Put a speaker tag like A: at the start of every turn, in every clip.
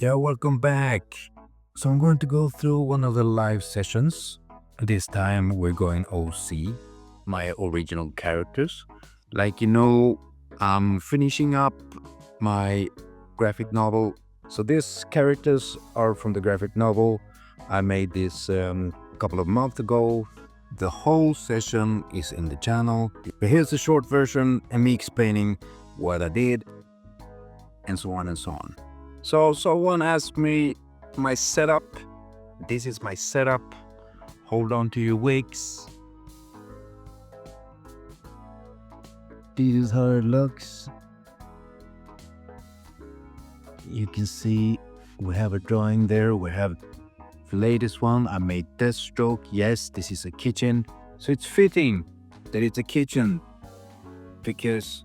A: Yeah, welcome back. So I'm going to go through one of the live sessions. This time we're going OC, my original characters. Like I'm finishing up my graphic novel. So these characters are from the graphic novel. I made this a couple of months ago. The whole session is in the channel. But here's the short version and me explaining what I did and so on and so on. So someone asked me my setup. This is my setup. Hold on to your wigs. This is how it looks. You can see we have a drawing there. We have the latest one. I made Deathstroke. Yes, this is a kitchen. So it's fitting that it's a kitchen because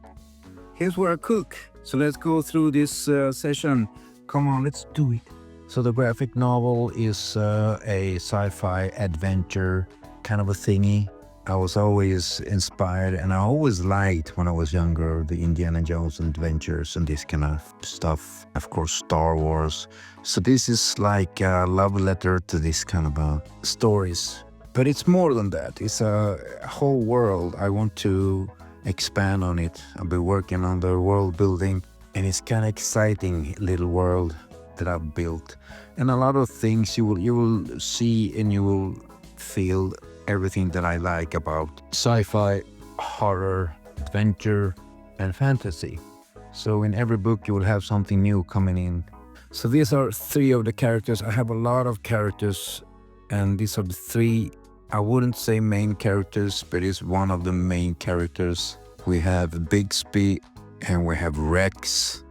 A: here's where I cook. So let's go through this session. Come on, let's do it. So the graphic novel is a sci-fi adventure kind of a thingy. I was always inspired, and I always liked when I was younger the Indiana Jones adventures and this kind of stuff. Of course, Star Wars. So this is like a love letter to this kind of stories. But it's more than that. It's a whole world. I want to expand on it. I've been working on the world building, and it's kind of exciting little world that I've built. And a lot of things you will see and you will feel everything that I like about sci-fi, horror, adventure, and fantasy. So in every book you will have something new coming in. So these are three of the characters. I have a lot of characters, and these are the three, I wouldn't say main characters, but it's one of the main characters. We have Bigsby and we have Rex,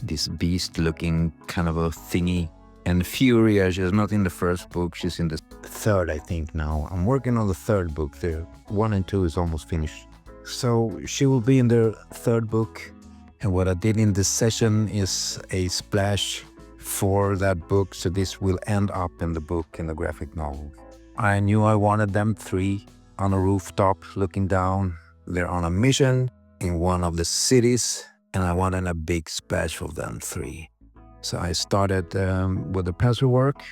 A: this beast looking kind of a thingy. And Furia, she's not in the first book, she's in the third, I think now. I'm working on the third book there. 1 and 2 is almost finished. So she will be in the third book. And what I did in this session is a splash for that book. So this will end up in the book, in the graphic novel. I knew I wanted them three on a rooftop looking down. They're on a mission in one of the cities, and I wanted a big splash of them three. So I started with the pencil work,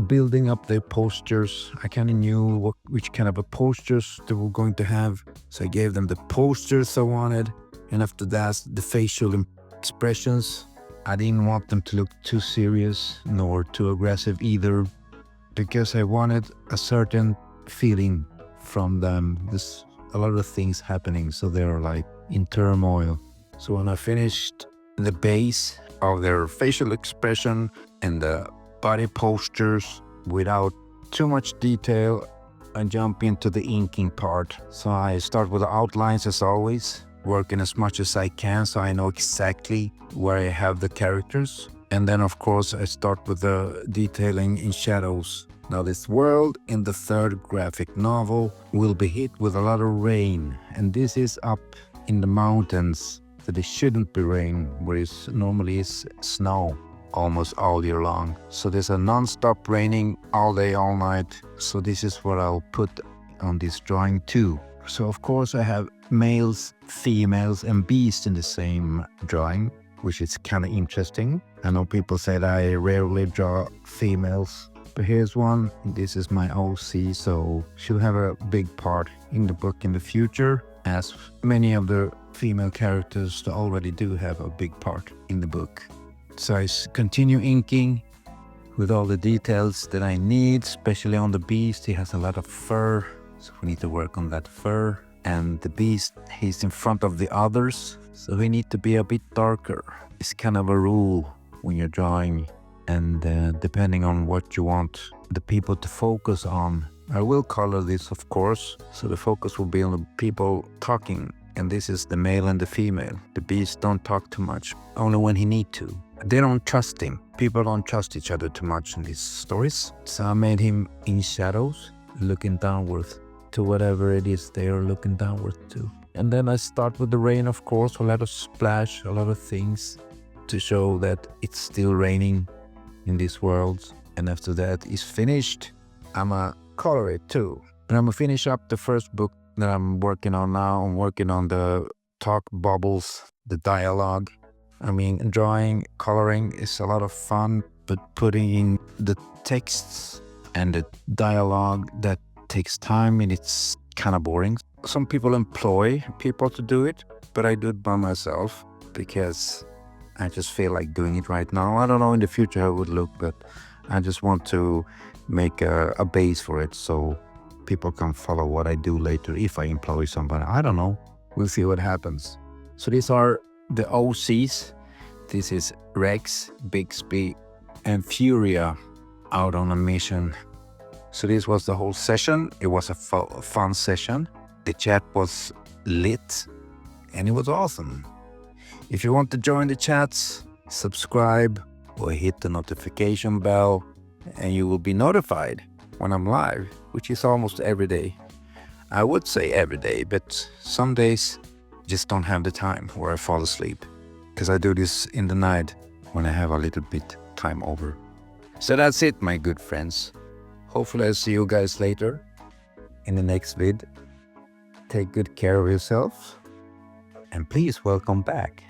A: building up the posters. I kind of knew which kind of a posters they were going to have. So I gave them the posters I wanted. And after that, the facial expressions. I didn't want them to look too serious nor too aggressive either, because I wanted a certain feeling from them. There's a lot of things happening, so they're like in turmoil. So when I finished the base of their facial expression and the body postures without too much detail, I jump into the inking part. So I start with the outlines as always, working as much as I can so I know exactly where I have the characters. And then of course I start with the detailing in shadows. Now this world in the third graphic novel will be hit with a lot of rain, and this is up in the mountains. So there shouldn't be rain, where it normally is snow almost all year long. So there's a non-stop raining all day, all night. So this is what I'll put on this drawing too. So of course I have males, females, and beasts in the same drawing, which is kind of interesting. I know people say that I rarely draw females, but here's one. This is my OC, so she'll have a big part in the book in the future, as many of the female characters already do have a big part in the book. So I continue inking with all the details that I need, especially on the beast. He has a lot of fur, so we need to work on that fur. And the beast, he's in front of the others, so he needs to be a bit darker. It's kind of a rule when you're drawing, and depending on what you want the people to focus on. I will color this, of course, so the focus will be on the people talking. And this is the male and the female. The beast don't talk too much, only when he need to. They don't trust him. People don't trust each other too much in these stories. So I made him in shadows, looking downwards to whatever it is they are looking downward to. And then I start with the rain, of course, a lot of splash, a lot of things to show that it's still raining in this world. And after that is finished, I'ma color it too. But I'm gonna finish up the first book that I'm working on now. I'm working on the talk bubbles, the dialogue. I mean, drawing, coloring is a lot of fun, but putting in the texts and the dialogue, that takes time and it's kind of boring. Some people employ people to do it, but I do it by myself because I just feel like doing it right now. I don't know in the future how it would look, but I just want to make a base for it so people can follow what I do later if I employ somebody. I don't know. We'll see what happens. So these are the OCs. This is Rex, Bigsby, and Furia out on a mission. So this was the whole session. It was a fun session. The chat was lit and it was awesome. If you want to join the chats, subscribe or hit the notification bell and you will be notified when I'm live, which is almost every day. I would say every day, but some days just don't have the time or I fall asleep because I do this in the night when I have a little bit time over. So that's it, my good friends. Hopefully I'll see you guys later in the next vid. Take good care of yourself and please welcome back.